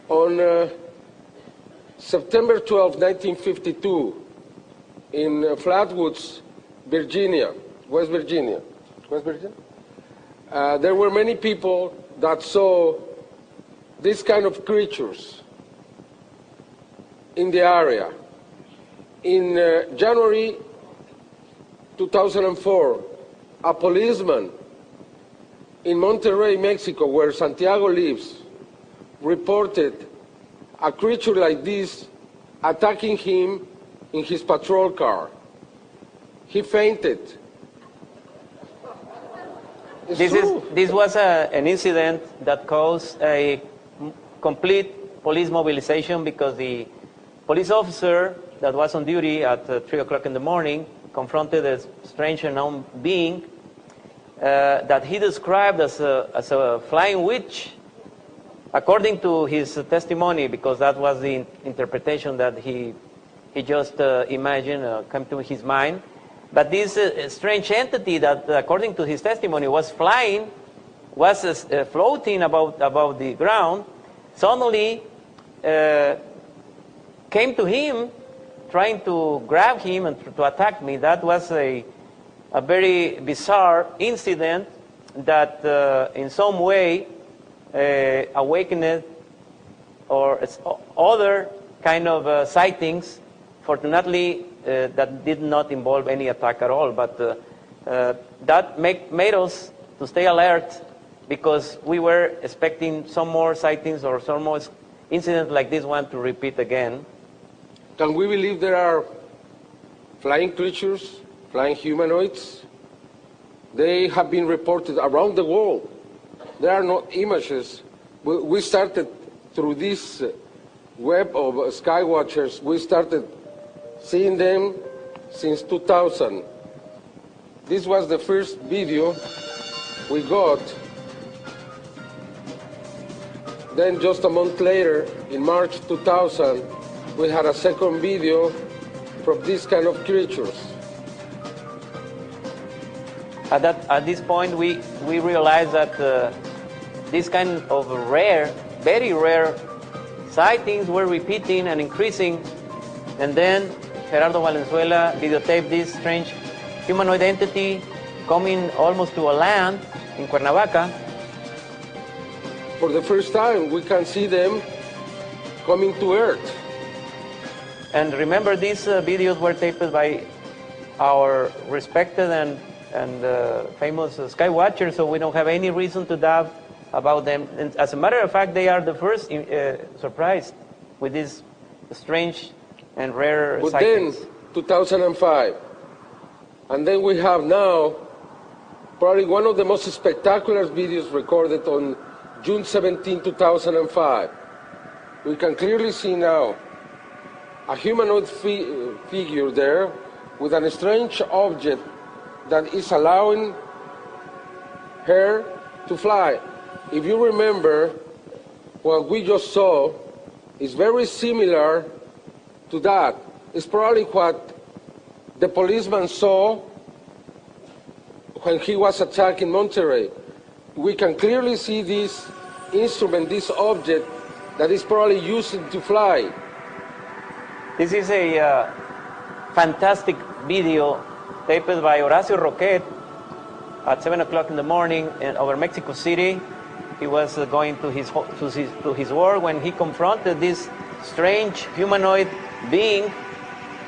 On September 12, 1952, in Flatwoods, Virginia, West Virginia, there were many people that saw this kind of creatures in the area. In January 2004, a policeman in Monterrey, Mexico, where Santiago lives, reported a creature like this attacking him in his patrol car. He fainted. This was an incident that caused a complete police mobilization because the police officer that was on duty at 3 o'clock in the morning confronted a strange unknown being that he described as a flying witch, according to his testimony, because that was the interpretation that he just imagined, came to his mind. But this strange entity that, according to his testimony, was flying, was floating above the ground, suddenly came to him, trying to grab him and to attack me. That was a very bizarre incident that in some way awakened or other kind of sightings. Fortunately, that did not involve any attack at all, but that made us to stay alert because we were expecting some more sightings or some more incidents like this one to repeat again. Can we believe there are flying creatures, flying humanoids? They have been reported around the world. There are no images. We started through this web of sky watchers. We started seeing them since 2000. This was the first video we got. Then just a month later, in March 2000, we had a second video from these kind of creatures. At this point, we realized that this kind of rare, very rare sightings were repeating and increasing, and then Gerardo Valenzuela videotaped this strange humanoid entity coming almost to a land in Cuernavaca. For the first time, we can see them coming to Earth. And remember, these videos were taped by our respected and famous sky watchers, so we don't have any reason to doubt about them. And as a matter of fact, they are the first surprised with these strange and rare sightings. Then, 2005, and then we have now probably one of the most spectacular videos recorded on June 17, 2005. We can clearly see now a humanoid figure there with a strange object that is allowing her to fly. If you remember, what we just saw is very similar to that. It's probably what the policeman saw when he was attacking Monterrey. We can clearly see this instrument, this object that is probably used to fly. This is a fantastic video taped by Horacio Roquet at 7 o'clock in the morning over Mexico City. He was going to his work when he confronted this strange humanoid being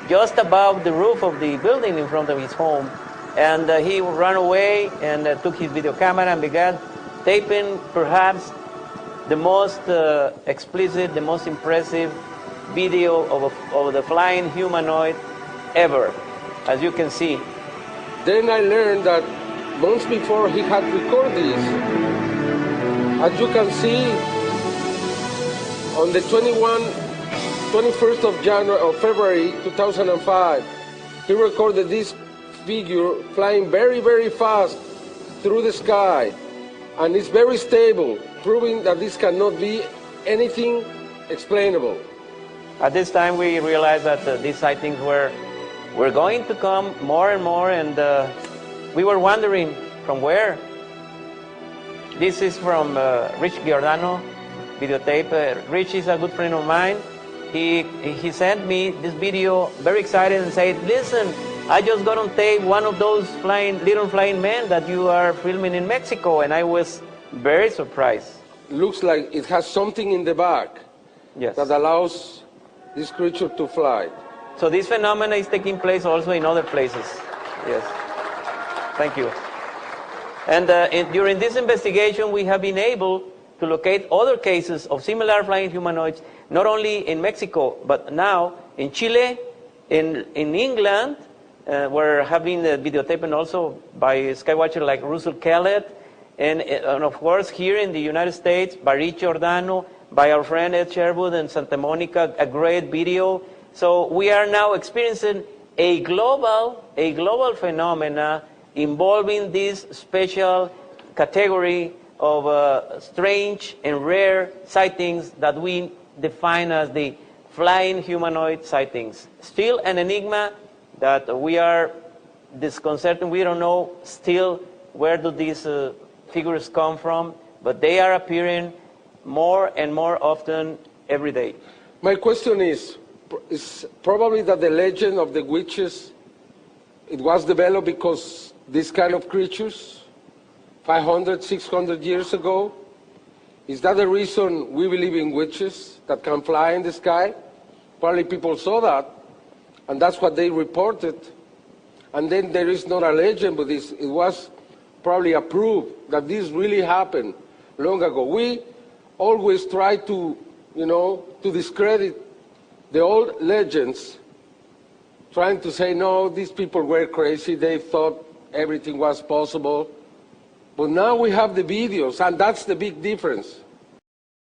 just above the roof of the building in front of his home. And he ran away and took his video camera and began taping perhaps the most explicit, the most impressive video of the flying humanoid ever, as you can see. Then I learned that months before he had recorded this. As you can see, on the 21st of February 2005, he recorded this figure flying very, very fast through the sky. And it's very stable, proving that this cannot be anything explainable. At this time, we realized that these sightings were going to come more and more, and we were wondering from where. This is from Rich Giordano, videotape. Rich is a good friend of mine. He sent me this video, very excited, and said, listen, I just got on tape one of those little flying men that you are filming in Mexico, and I was very surprised. Looks like it has something in the back Yes. that allows this creature to fly. So this phenomenon is taking place also in other places. Yes. Thank you. And during this investigation, we have been able to locate other cases of similar flying humanoids, not only in Mexico, but now in Chile, in England, where have been videotaped also by skywatchers like Russell Kellett, and of course here in the United States, by Rich Giordano, by our friend Ed Sherwood in Santa Monica, a great video. So we are now experiencing a global phenomena involving this special category of strange and rare sightings that we define as the flying humanoid sightings. Still an enigma that we are disconcerted. We don't know still where do these figures come from, but they are appearing more and more often every day. My question is probably that the legend of the witches, it was developed because this kind of creatures 500, 600 years ago? Is that the reason we believe in witches that can fly in the sky? Probably people saw that, and that's what they reported. And then there is not a legend, but it was probably approved that this really happened long ago. We always try to, to discredit the old legends, trying to say, no, these people were crazy, they thought everything was possible. But now we have the videos, and that's the big difference.